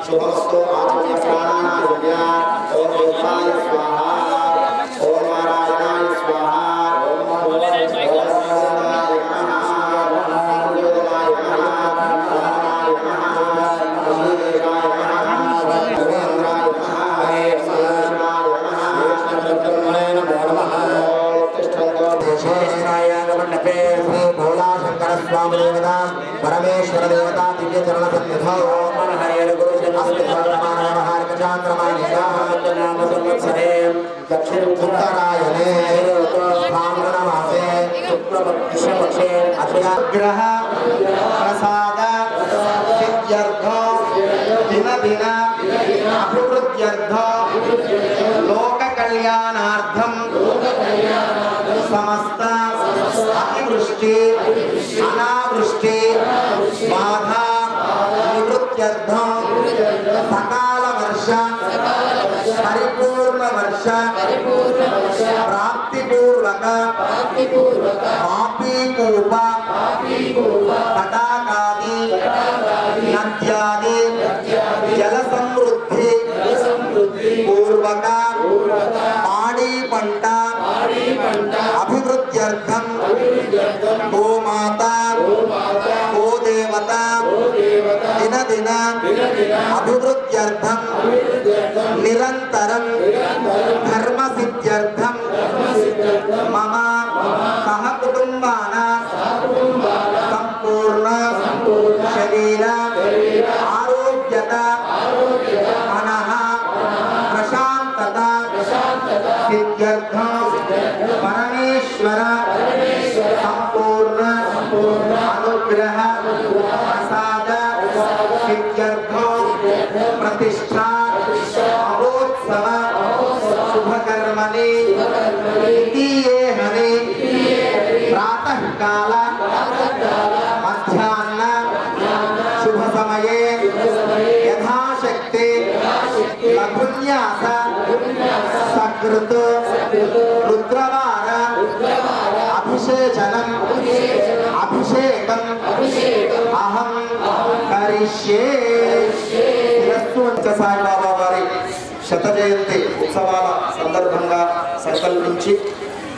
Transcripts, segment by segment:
शुभमस्तु आचम्य प्राणानाय ओम देवाय स्वाहा ओम नारायणाय स्वाहा ओम परमेश्वर देवता दिव्य चरण सन्निधौ मन हरे गुरु दक्षिण उत्तरायणे फाल्गुनमासे शुक्लपक्षे अग्रह प्रसाद सिद्ध्यर्थो दिन दिन अभिवृद्ध्यर्थो लोक कल्याणार्थं समस्त अतिवृष्टि अनावृष्टि बाधा निवृत्त्यर्थं सकाल वर्ष परिपूर्ण वर्ष प्राप्तिपूर्वक पापीकूप तटाकादि नद्यादि जल समृद्धि पूर्वक पाड़ी पंट अभिवृद्ध्यर्थं गोमाता गोदेवता दिन दिन अभिवृद्ध्यर्थं निरंतरं धर्म सिद्ध्यर्थं मम सह कुटुंबानां संपूर्ण शरीर आरोग्यता मनः प्रशांतता सिद्ध्यर्थं परमेश्वर संपूर्ण अनुग्रह प्रसाद सिद्ध्यर्थं प्रतिष्ठा महोत्सव शुभकर्मणि द्वितीये हरि प्रातः काल मध्याह्न शुभ समये यथाशक्ति लघुन्यास सकृत रुद्रवार अभिषेचनम् अभिषेकं अहं करिष्ये। సాయి బాబా వారి శత జయంతి ఉత్సవాల సందర్భంగా సంకల్పించి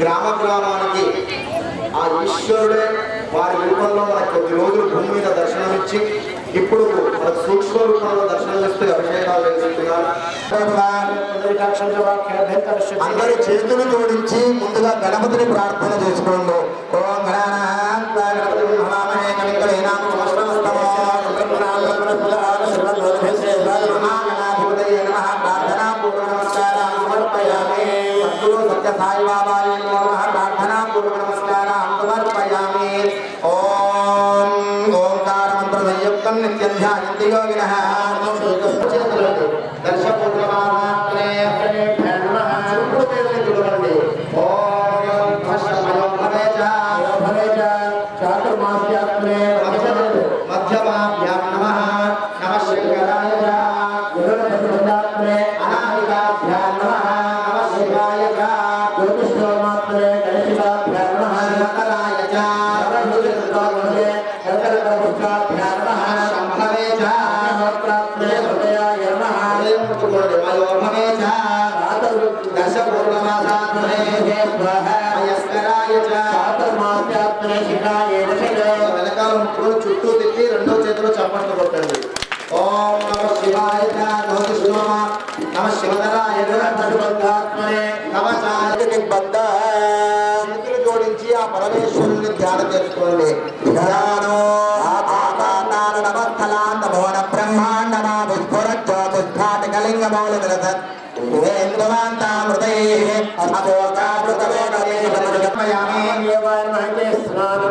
గ్రామ గ్రామానికి ఆ ఈశ్వరుడే వారి రూపంలో మనకు కొద్ది రోజులు భూమి మీద దర్శనమిచ్చి ఇప్పుడు మనకు సూక్ష్మ రూపంలో దర్శనమిస్తూ అభిషేకాలు చేస్తున్నారు. అందరి చేతులు జోడించి ముందుగా గణపతిని ప్రార్థన చేసుకోండి. ఓం సాయి బాబా ప్రార్థనా పూర్వక నమస్కారం సమర్పయామి. ఓం ఓంకార మంత్ర సంయుక్తం నిత్యం ధ్యాయంతి యోగినః. దర్శపూర్వమాత్రే చూడండి. ఓం చాతుర్మాస్యాత్రే మధ్యమాభ్యాం నమః నమః శంకరాయ అనామికాభ్యాం నమః నమః శివాయ జ్యోతిష్ఠోమాత్రే కైశికాభ్యాం నమః శంకరాయ శంకరపుత్రాభ్యాం నమః శంభవే ప్రాప్తే హృదయాయ నమః మయోభవే దశపూర్ణమాసాత్రే మయస్కరాయ చాతుర్మాస్యాత్రే శిఖాయ వెనకాల ముక్కులు చుట్టూ తిప్పి రెండో చేతిలో చప్పట్లు కొట్టండి. ఓం నమః శివాయ నమః శివధరాయ నమః చేతులు జోడించి ఆ పరమేశ్వరుని ధ్యానం చేసుకోండి.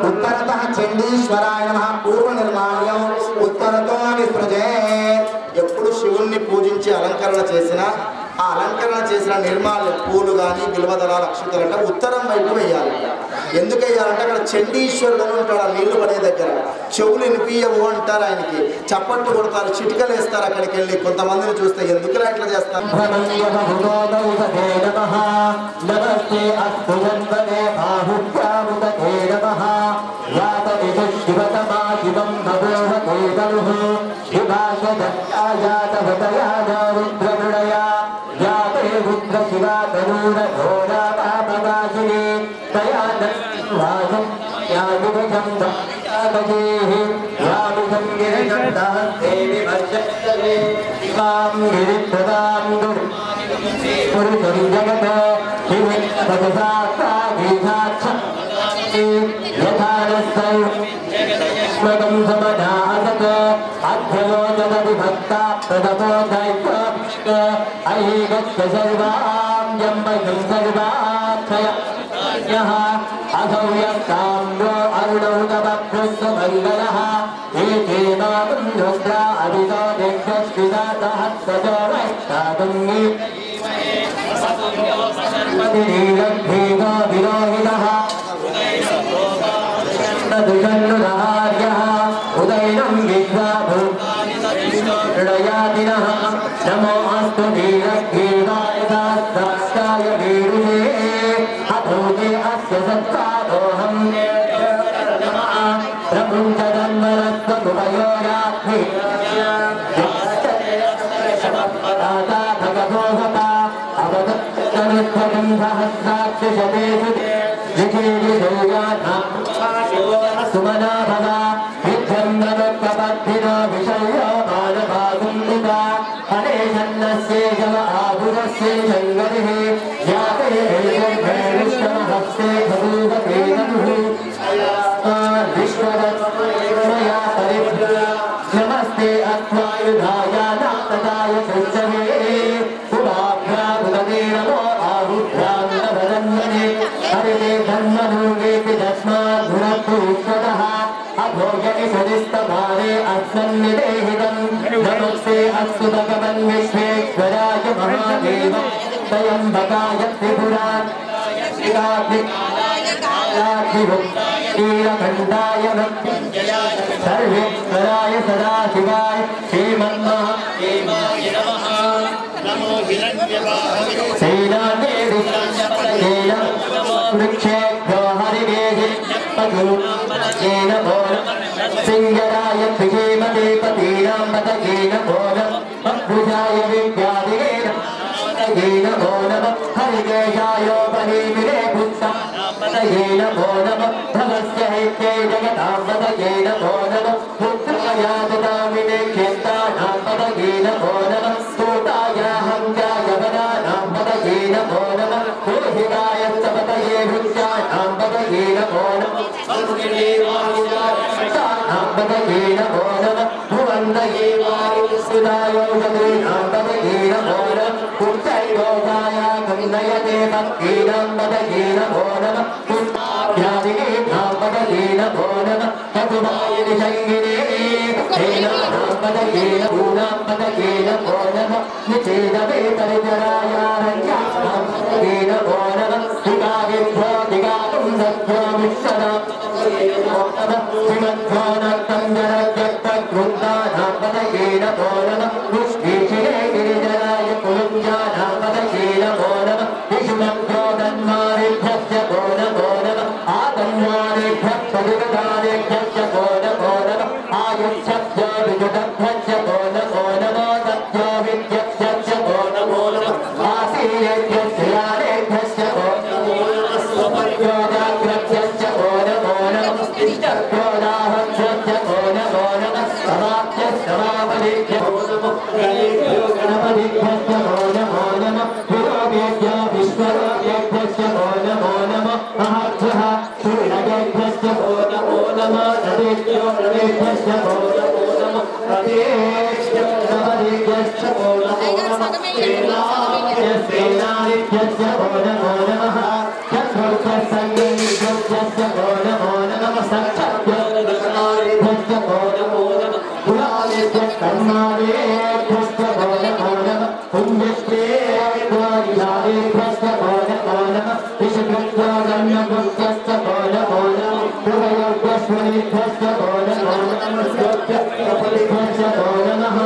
उत्तरतः चंडीश्वराय नमः पूर्व निर्माल्यं उत्तरतो विसृजे. ఎప్పుడు శివుణ్ణి పూజించి అలంకరణ చేసినా ఆ అలంకరణ చేసిన నిర్మాల్యం పూలు కానీ బిల్వదళాలు అక్షతలంటే ఉత్తరం వైపు వేయాలి. ఎందుకు వేయాలంటే అక్కడ చండీశ్వరుడు అని ఉంటాడు. ఆ నీళ్లు పడే దగ్గర చెవులు వినిపియవు అంటారు. ఆయనకి చప్పట్లు కొడతారు, చిటికలు వేస్తారు. అక్కడికి వెళ్ళి కొంతమందిని చూస్తే ఎందుకు ఇట్లా చేస్తారు. శివతమా శివం कजेः यामितं गिरिकण्ठहस्तेऽपि वर्षस्तवे इमां गिरिप्रदां पुरुषं जगत् हिमतपसा यथा नस्मगं समनासत् अध्यलोचनति भक्ता प्रथमोदयित्वा अयेगस्य सर्वां जम्बयं सर्वाक्षय असौ यस्ताम्रो अरुणौ तवभ्युस्वमङ्गलः एके मातुं रुद्रा अभितो दिग्गस्विता सहस्रतो वैष्टागुङ्गी नीलभेदो विरोहितः दुषन्नुरहार्यः उदयनं विद्वाभूयादिनः नमो अस्तु नीलभेदाय दास्ताय वीरुहे अभूते अस्य सत्तादोऽहं प्रमुञ्चदन्वरत्वमुपयोगाग्नि भगवोहता अवदत्तनुत्वं सहस्राक्षशतेषु सुमना भवा विद्यन्दनुत्वपद्धिनो विषयो मानभागुन्दिता हरेशन्नस्ये जव आहुरस्ये शङ्गरिः याते विष्णमहस्ते भगूपते ननुः विश्वदत्मया परिभ्रा नमस्ते अत्वायुधाय नातदाय सृष्टवे उभाभ्याभुतते नमो आहुभ्यान्तभरन्मने हरिते धन्मनूगेति तस्माद्भुरत्वुष्वतः अभोजनि सरिस्तभारे अस्मन्निदेहितं नमस्ते अस्तु भगवन् विश्वेश्वराय महादेव त्र्यम्बकाय त्रिपुराधिकालाधिभुक्तीरखण्डाय सर्वेश्वराय सदाशिवाय श्रीमन्महादेवाय नमः नमो सेनादेवी वृक्षेभ्यो हरिवेहि पशून भोन सिंगराय त्रिहेमते पतीनां पतयेन भोन भुजाय विद्यादिगेन पतयेन भोनम हरिकेशायोपनीमिरे पुष्टं पतयेन भोनम भवस्य हैत्ये जगतां पतयेन भोनम पुत्रायादितामिने क्षेत्राणां पतयेन भोनम सूतायाहं जायवनानां पतयेन भोनम पुरोहिताय पतये भुज्यानां पतयेन भोनम पतयेन भोनम भुवन्दये वायुस्थितायोषधीनां पतयेन भोनम पुत्रयोगाय गन्धयते भक्तीनां पतयेन भोनम पुत्राभ्यादिनेभ्यां पतयेन भोनम चतुराय निषङ्गिने हेनानां पतयेन भूनां पतयेन भोनम निषेदवे परिचरायारण्यानां पतयेन भोनम दिगाविभ्यो दिगातुं सभ्यो विश्वनां श्रीमध्वानक्तं जरजत्तगृन्दानां पतयेन भोनम पुष्टीशिरे गिरिजराय कुलुञ्जानां पतयेन भोनम विष्णुभ्यो तन्मारेभ्यश्च भोनम आतन्मारेभ्यः पतिगतारेभ्यश्च भोनम आयुष्यभ्यो विजुटभ्यश्च भोनम सत्यो विद्यभ्यश्च भोनम आसीनेभ्यश्च यानेभ्यश्च स्वपत्यो जाग्रभ्यश्च भोनम इष्टभ्यो दाहभ्यश्च भोनम समाप्यस्तमापदेभ्यो गणेभ्यो गणपतिभ्यश्च भोनम विरोगेभ्यो विश्वरोगेभ्यश्च भोनम महभ्यः सूर्यगेभ्यश्च भोनम नदेभ्यो नदेभ्यश्च भोनम नदेभ्यो नवदेभ्यश्च भोनम सेनादिभ्यश्च भोनमः चतुर्थसङ्गेभ्यश्च भोनम सप्तभ्यश्च भोनम पुराणेभ्यः कर्मादेभ्यश्च भोनम पुण्यश्रेयभ्यश्च भोनम विष्णुभ्यो गण्यभ्यश्च भोनम पुरयोभ्यश्वरेभ्यश्च भोनम स्वभ्यश्च भोनमः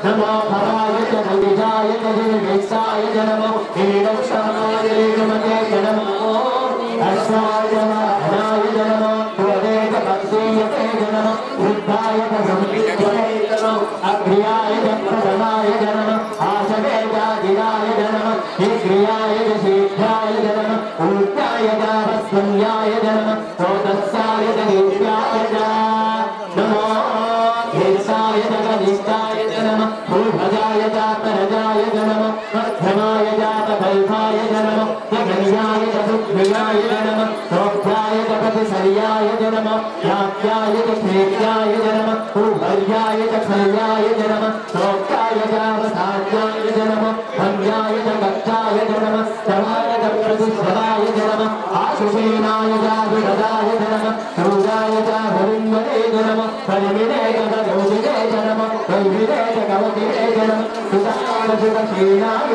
नमो भवाय च भुजाय च निर्विशाय च नमो हीनक्षमाय नमते च नमो अश्वाय वाहनाय च नमो पुरदेकपक्षीयते च नमो वृद्धाय च संविद्याय च नमो अग्र्याय च प्रथमाय च नमो आशवेगादिनाय च नमो शीघ्रियाय च शीघ्राय च नमो ऊर्ध्याय च भस्मन्याय च नमो सोतस्साय च नित्याय च ज्येष्ठाय जगदीष्टाय नमः पूर्वजाय जातरजाय नमः मध्यमाय जातकल्पाय नमः जगन्याय जगुभ्याय नमः सौभ्याय जगतिसर्याय नमः यात्याय जगेत्याय नमः पूर्वर्याय जगल्याय नमः सौभ्याय जावसाध्याय नमः भंग्याय जगत्याय नमः समाय जगप्रतिष्ठाय नमः आशुषेनाय जाविरदाय नमः शूराय जावरिन्वरे नमः परिमिने जगदोषिने नमः वैविने जगवतिने नमः सुताय सुतशीलाय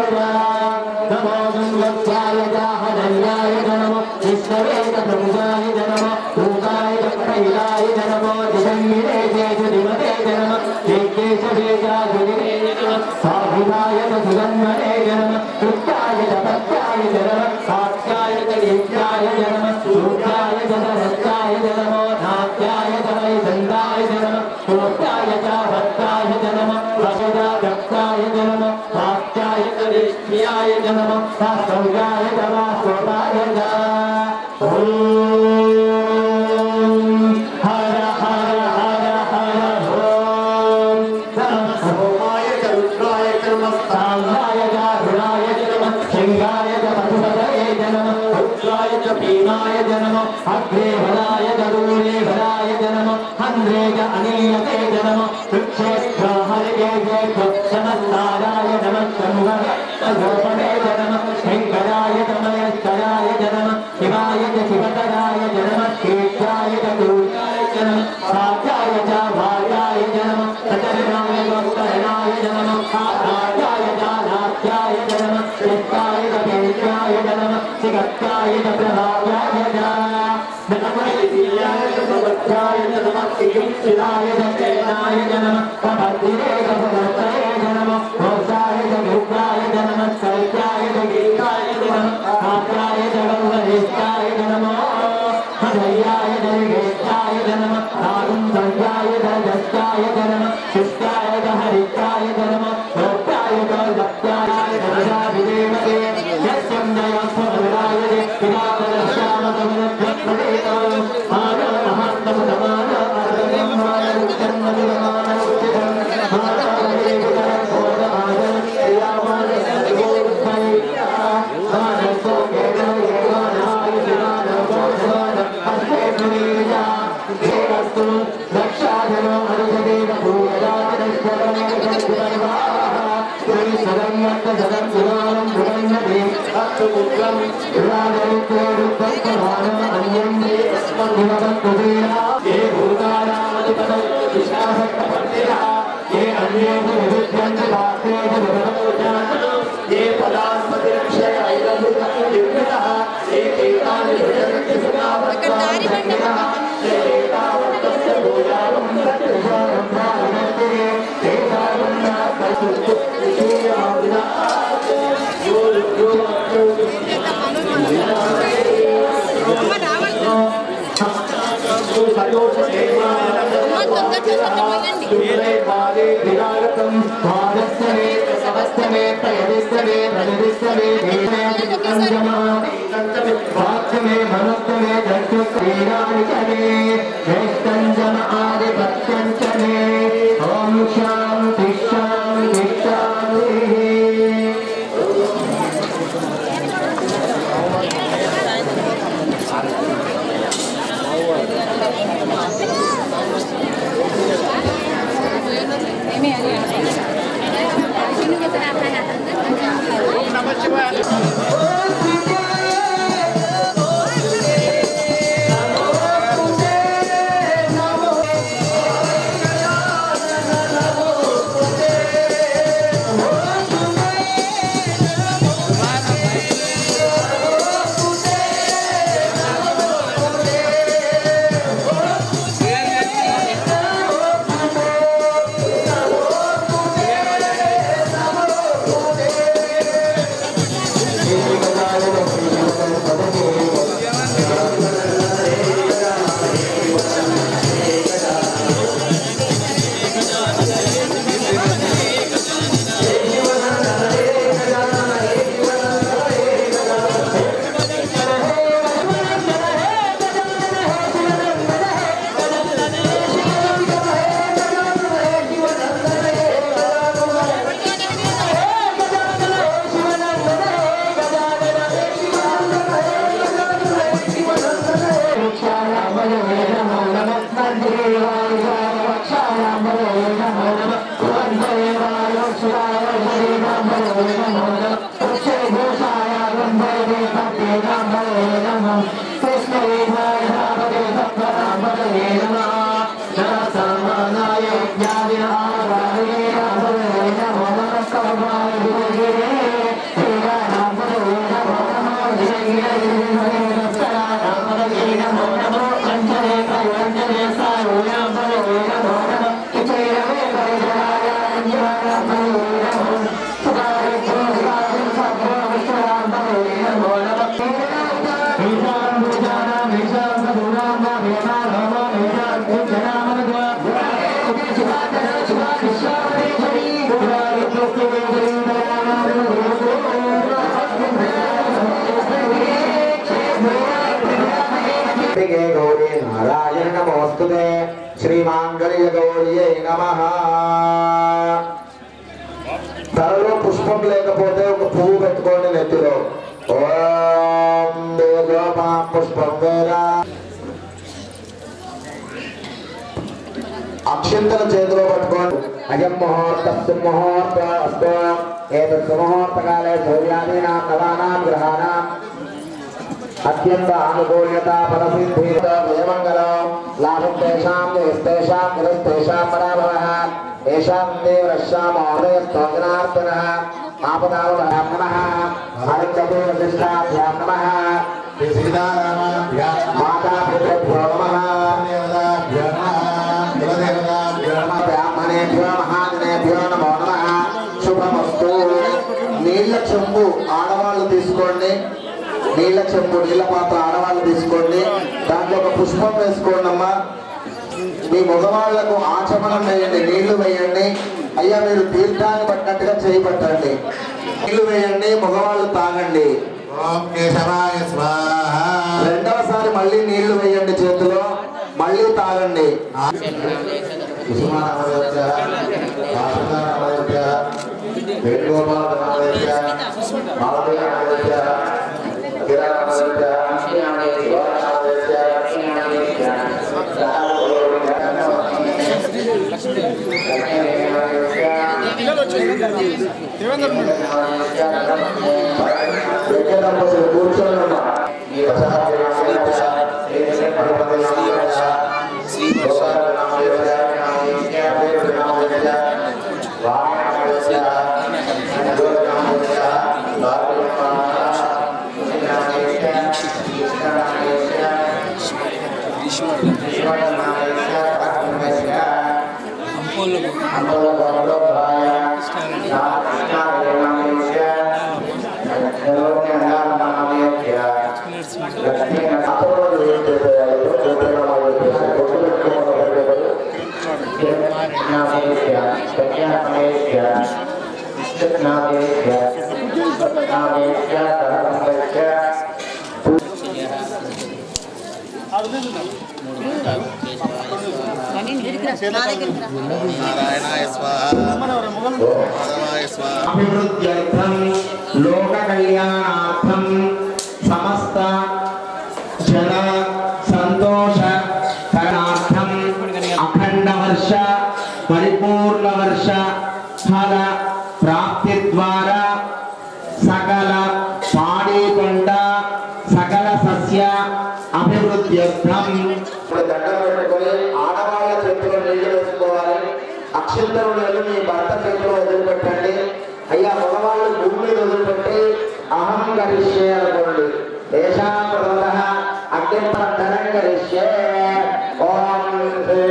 नमो गंगत्याय जाहनन्याय नमः विष्णवे प्रभुजाय नमः भूताय जगदैलाय नमः जगन्मिने जगदिमते नमः जेकेशवे जागरिने नमः साधुनाय सुगन्मने नमः कृत्याय जपत्याय नमः सात्याय जगेत्याय नमः सूर्याय जगरत्याय नमः नाट्याय जगैदन्दाय नमः कोट्याय जाभक्ताय नमः वसुदाभक्ताय नमः वाक्याय जगेष्ट्याय नमः सासौर्याय नमः भीमाय नमः अग्रेवराय दूरेवराय नमः हन्द्रेज अनीयते नमः वृक्षेभ्यहरिये नमस्काराय नमः शम्भवे नमः शङ्कराय तमयस्तराय नमः शिवाय च शिवतराय नमः केशाय च दूर्याय नमः साध्याय च भार्याय नमः सचरणाय गोकरणाय नमः आधार्याय च नाट्याय नमः शिष्टाय च पेशाय नमः शिगत्याय च प्रभाव्याय नमः भगवत्याय नमः शिलाय च चैनाय नमः प्रभद्रे च भगवत्रे नमः घोषाय च भूताय नमः सत्याय च गीताय नमः आत्याय च गंगेशाय नमः हृदयाय च गेशाय नमः आगुंधर्याय च दत्ताय नमः शिष्टाय च हरिताय नमः भक्ताय च भक्त्याय नमः विदेवते यस्यं जयं समराय నమోస్తుతే శ్రీమాంగళ్యగౌర్యై నమః. తలలో పుష్పం లేకపోతే ఒక పువ్వు పెట్టుకోండి నెత్తిలో. ఓం దేవోపా పుష్పం వేద. అక్షంతల చేతిలో పట్టుకోండి. అయం ముహూర్త సుముహూర్త అస్తు. ఏతత్ సుముహూర్తకాలే సూర్యాదీనాం నవానాం గ్రహాణాం అత్యంత అనుకూల్యత ఫలసిద్ధి జయమంగళం లాభం తేషాం దేశేషాం నిరస్తేషాం పరాభవః ఏషాం దేవరశ్యామ హృదయస్తోజనార్దనః ఆపదావభయాం నమః ఆనందతే వశిష్టాభ్యాం నమః సీతారామాభ్యాం మాతాపితృభ్యో నమః బ్రాహ్మణేభ్యో మహాజనేభ్యో నమో నమః. శుభమస్తు. నీళ్ల చెంబు ఆడవాళ్ళు తీసుకోండి. నీళ్ల చెంబు నీళ్ల పాత్ర ఆడవాళ్ళు తీసుకోండి. దాంట్లో ఒక పుష్పం వేసుకోండి అమ్మా. మీ మగవాళ్లకు ఆచమనం వేయండి, నీళ్లు వేయండి. అయ్యా మీరు తీర్థాన్ని పట్టినట్టుగా చేయబట్టండి. నీళ్లు వేయండి, మగవాళ్ళు తాగండి. రెండవసారి మళ్ళీ నీళ్లు వేయండి చేతిలో, మళ్ళీ తాగండి. అభివృద్ధ్యర్థం లోక కళ్యాణార్థం సమస్త జన సంతోష కరణార్థం అఖండ వర్ష పరిపూర్ణ వర్ష ఫల ప్రాప్తి ద్వారా సకల పాడి పంట సకల సస్య అభివృద్ధ్యర్థం. దండం పెట్టుకొని ఆడవాళ్ళ చేతిలో నీళ్లు వేసుకోవాలి. అక్షంతరులు మీ భర్త చేతిలో వదిలిపెట్టండి. అయ్యా మగవాళ్ళు భూమి మీద వదిలిపెట్టి అహం గరిష్యే అనుకోండి. దేశాం ప్రథమః అగ్నిపర్ధనం గరిష్యే. ఓం శ్రీ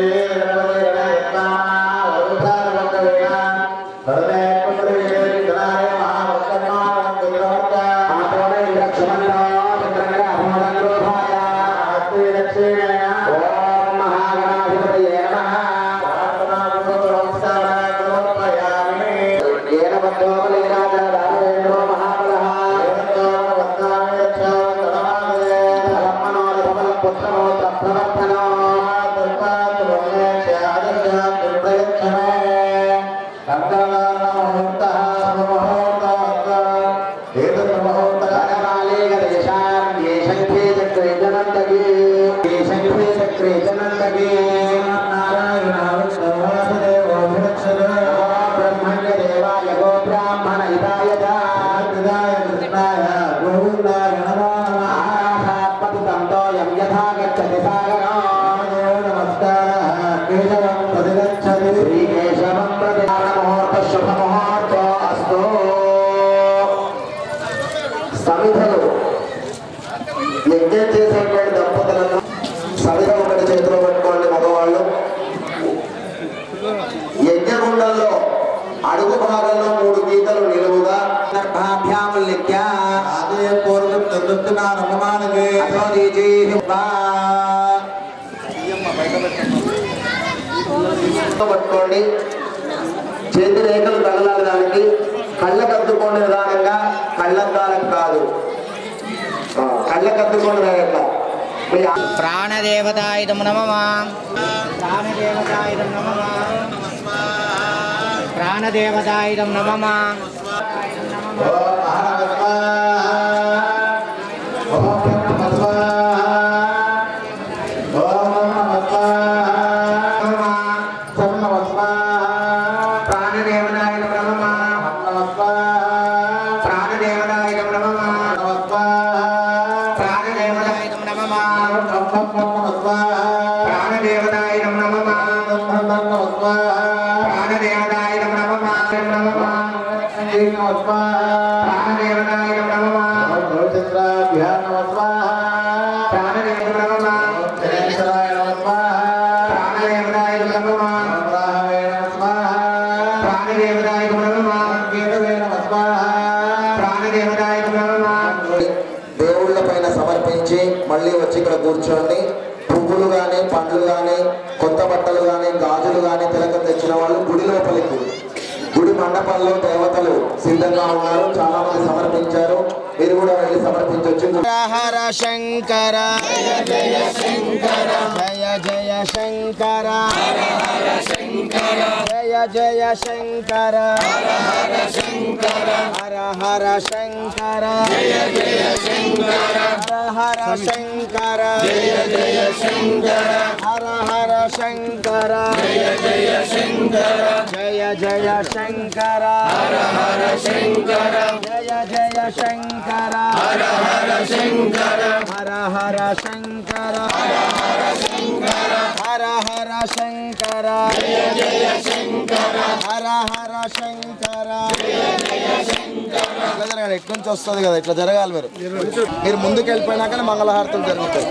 సమిధలు యజ్ఞం చేసేటువంటి దంపతులను సమిధ ఒకటి చేతిలో పెట్టుకోండి మగవాళ్ళు. యజ్ఞగుండంలో అడుగు భాగంలో 3 గీతలు నిలువుగా పట్టుకోండి. చేతి రేఖలు తగలాలి. దానికి కళ్ళకద్దుకోండి నిదానంగా, కళ్ళద్దాలకు కాదు. కళ్ళకద్దుకోండి ఎట్లా ప్రాణదేవతాయుధం నమః ప్రాణదేవతాయుధం నమః ప్రాణదేవతాయుధం నమః దేవుళ్ళ పైన సమర్పించి మళ్ళీ వచ్చి ఇక్కడ కూర్చోండి. పువ్వులు కానీ పండ్లు కానీ కొత్త బట్టలు కానీ గాజులు కానీ తిలకం తెచ్చిన వాళ్ళు గుడి లోపలికి గుడి మండపంలో దేవతలు సిద్ధంగా ఉన్నారు. చాలా మంది సమర్పించారు. మీరు కూడా వెళ్ళి సమర్పించవచ్చు. హర శంకర జయ జయ శంకర జయ జయ శంకర జయ జయ శంకర హర హర శంకర జయ జయ శంకర హర శంకర జయ జయ శంకర హర హర శంకర జయ జయ శంకర జయ జయ శంకర హర హర శంకర జయ జయ శంకర హర హర శంకర హర హర శంకర హర హర శంకర జయ జయ శంకర హర హర శంకర ఇట్లా జరగాలి. ఎట్ల నుంచి వస్తుంది కదా, ఇట్లా జరగాలి. మీరు ముందుకు వెళ్ళిపోయినాకనే మంగళహారతులు జరుగుతాయి.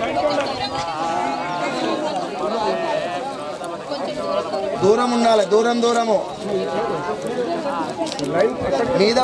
దూరం ఉండాలి, దూరము మీద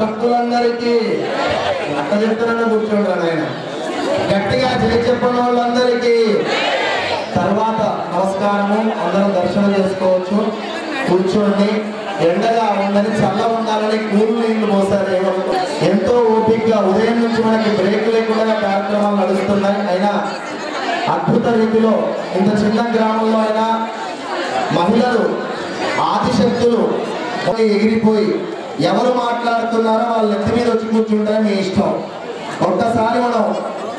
భక్తులందరికీ అట్ట చెప్తున్నా కూర్చోండి ఆయన గట్టిగా జయ చెప్పిన వాళ్ళందరికీ తర్వాత నమస్కారము. అందరం దర్శనం చేసుకోవచ్చు. కూర్చోండి. ఎండగా ఉందని చల్ల ఉండాలని కూల్ నీళ్లు పోసారు. ఎంతో ఓపికగా ఉదయం నుంచి మనకి బ్రేక్ లేకుండా కార్యక్రమాలు నడుస్తున్నాయి. అయినా అద్భుత రీతిలో ఇంత చిన్న గ్రామంలో అయినా మహిళలు ఆదిశక్తులు ఎగిరిపోయి ఎవరు మాట్లాడుతున్నారో వాళ్ళ నెత్తి మీద వచ్చి కూర్చుంటే మీ ఇష్టం. ఒక్కసారి మనం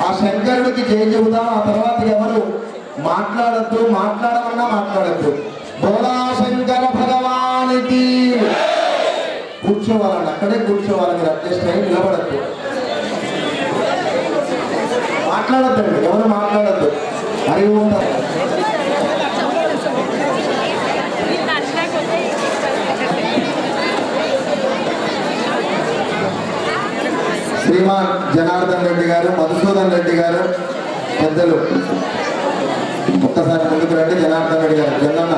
ఆ శంకరుడికి జయ చెబుదాం. ఆ తర్వాత ఎవరు మాట్లాడద్దు, మాట్లాడమన్నా మాట్లాడద్దు. బోలా శంకర భగవానికి. కూర్చోవాలండి, అక్కడే కూర్చోవాలి. మీరు అడ్జస్ట్ అయ్యి నిలబడద్దు, మాట్లాడద్దండి, ఎవరు మాట్లాడద్దు. హరి ఓం. శ్రీ శ్రీమాన్ జనార్దన్ రెడ్డి గారు, మధుసూదన్ రెడ్డి గారు పెద్దలు ఒక్కసారి ముందుకు రండి. జనార్దన్ రెడ్డి గారు, జగన్న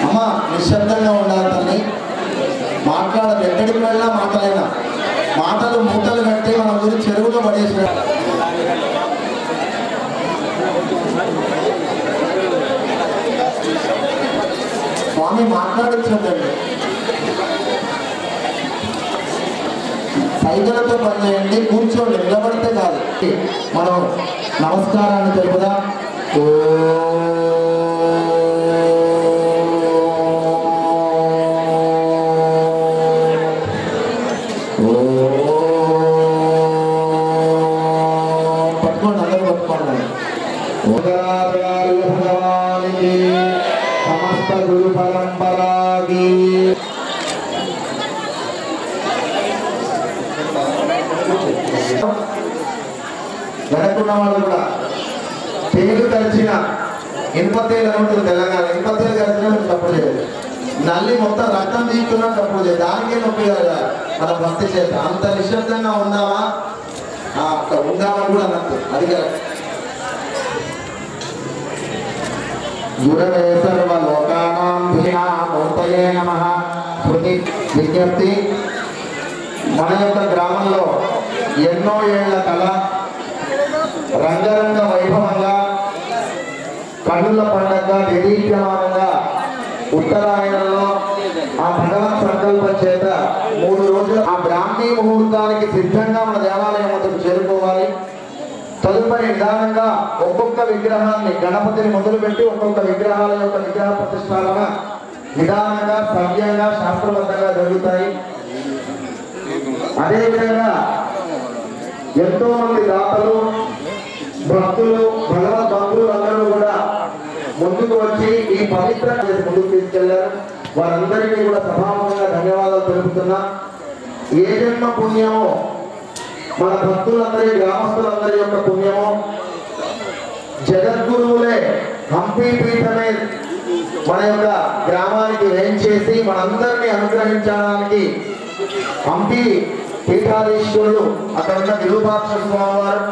అమ్మ నిశ్శబ్దంగా ఉండాలి తల్లి, మాట్లాడదు. ఎక్కడికి వెళ్ళినా మాటలైనా మాటలు మూటలు కట్టి మన ఊరి చెరువులో పడేసిన స్వామి మాట్లాడించండి. సైకిలతో పని చేయండి, కూర్చోండి, నిలబడితే కాదు. మనం నమస్కారాన్ని తెలుపుదాం. పట్టుకోండి, అందరూ పట్టుకోండి. భగవానికి సమస్త గురు పరంపరాకి వెనక్కున్న వాళ్ళు కూడా తేలు కలిసిన ఇనుపతేలు ఉంటుంది తెలంగాణ. ఇనుపతేలు కలిసిన తప్పుడు చేయదు. నల్లి మొత్తం రక్తం తీసుకున్నా తప్పుడు చేయదు. దానికే నొప్పి కదా మన భక్తి చేత. అంత నిశ్శబ్దంగా ఉందామా, అక్కడ ఉందామని కూడా అన్నట్టు అది కదా. గురవే సర్వలోకానాం మూర్తయే నమః. శృతి విజ్ఞప్తి, మన యొక్క గ్రామంలో ఎన్నో ఏళ్ల కళ రంగరంగ వైభవంగా కన్నుల పండగ నిరీక్షమానంగా ఉత్తరాయణంలో ఆ భగవత్ సంకల్పం చేత 3 రోజులు ఆ బ్రాహ్మీ ముహూర్తానికి సిద్ధంగా మన దేవాలయం వద్దకు చేరుకోవాలి. తదుపరి నిదానంగా ఒక్కొక్క విగ్రహాన్ని, గణపతిని మొదలుపెట్టి ఒక్కొక్క విగ్రహాల యొక్క విగ్రహ ప్రతిష్టాపన నిదానంగా సవ్యంగా శాస్త్రబద్ధంగా జరుగుతాయి. అదేవిధంగా ఎంతో మంది దాతలు, భక్తులు, భగవద్ భక్తులు అందరూ కూడా ముందుకు వచ్చి ఈ పవిత్ర ముందుకు తీసుకెళ్లారు. వారందరికీ కూడా సభాముఖంగా ధన్యవాదాలు తెలుపుతున్నా. ఏ జన్మ పుణ్యమో, మన భక్తులందరి, గ్రామస్తులందరి యొక్క పుణ్యమో, జగద్గురువులే హంపి పీఠమే మన యొక్క గ్రామానికి వేయించేసి మనందరినీ అనుగ్రహించడానికి హంపి పీఠాధీశ్వరుడు అక్కడ ఉన్న విరూపాక్ష స్వామివారు,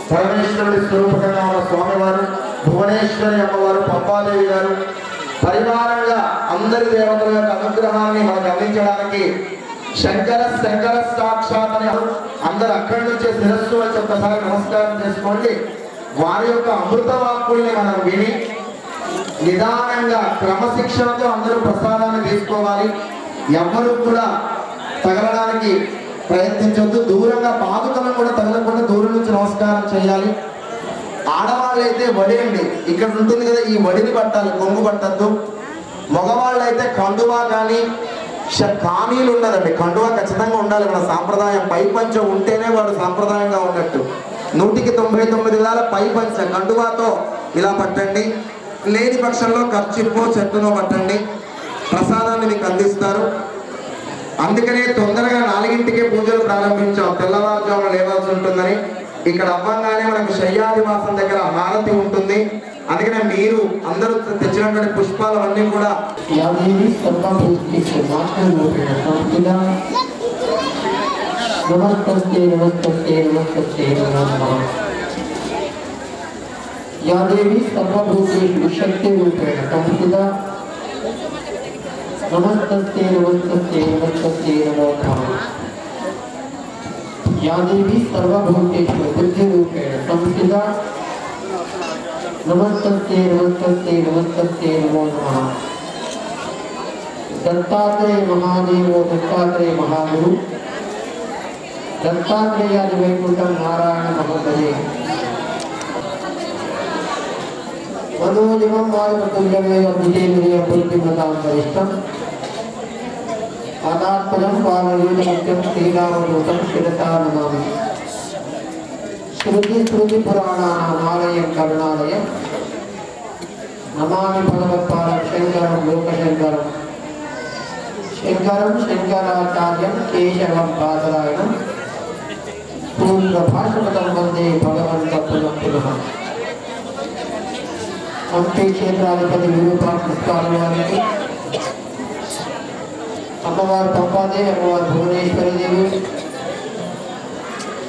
పరమేశ్వరుడి స్వరూపంగా ఉన్న స్వామివారు, భువనేశ్వరి అమ్మవారు, పంపాదేవి గారు పరివారంగా అందరి దేవతల యొక్క అనుగ్రహాన్ని మనకు అందించడానికి శంకర సాక్షాత్ అని అందరు అక్కడి నుంచే శిరస్సు వచ్చి ఒక్కసారి నమస్కారం చేసుకోండి. వారి యొక్క అమృత వాక్కుల్ని మనం విని నిదానంగా క్రమశిక్షణతో అందరూ ప్రసాదాన్ని తీసుకోవాలి. ఎవరు కూడా తగలడానికి ప్రయత్నించొద్దు. దూరంగా పాదుకలను కూడా తగలకుండా దూరం నుంచి నమస్కారం చేయాలి. ఆడవాళ్ళు అయితే వడి అండి, ఇక్కడ ఉంటుంది కదా, ఈ వడిని పట్టాలి, కొంగు పట్టద్దు. మగవాళ్ళు అయితే కండువా కానీ కానీలు ఉండదండి. కండువా ఖచ్చితంగా ఉండాలి. మన సాంప్రదాయం పైపంచ ఉంటేనే వాడు సాంప్రదాయంగా ఉన్నట్టు. 199 పైపంచ కండువాతో ఇలా పట్టండి. లేని పక్షంలో ఖర్చుకో చెట్టునో పట్టండి. ప్రసాదాన్ని మీకు అందిస్తారు. అందుకనే తొందరగా 4ంటికే పూజలు ప్రారంభించాం. తెల్లవారుజామున లేవాల్సి ఉంటుందని. ఇక్కడ అవ్వంగానే మనకు శయ్యాదివాసం దగ్గర హారతి ఉంటుంది. అందుకనే మీరు అందరూ తెచ్చినటువంటి పుష్పాలన్నీ కూడా నమస్తే నమస్తే నమస్తే या देवी सर्वभूतेषु शक्तिरूपेण संस्थिता नमस्ते नमस्ते नमस्ते नमो नमः या देवी सर्वभूतेषु बुद्धिरूपेण संस्थिता नमस्ते नमस्ते नमस्ते नमो नमः दत्तात्रेय महादेवो दत्तात्रेय महागुरु दत्तात्रेयादि वैकुंठं नारायण महोदये मनोनिमं वायुपतुल्यमेव विजयमेव बुद्धिमतां वरिष्ठम् अनात्मनं पावनीयमुख्यं श्रीरामदूतं शिरसा नमामि श्रुतिपुराणानाम् आलयं करुणालयं नमामि भगवत्पादं शङ्करं लोकशङ्करं शङ्करं शङ्कराचार्यं केशवं बादरायणं पूर्वभाषपदं वन्दे भगवन्तं पुनः पुनः हंपी क्षेत्राधिपति विरूपाक्ष स्वामी वारिकी अम्मवार पंपादेवी अम्मवार भुवनेश्वरी देवी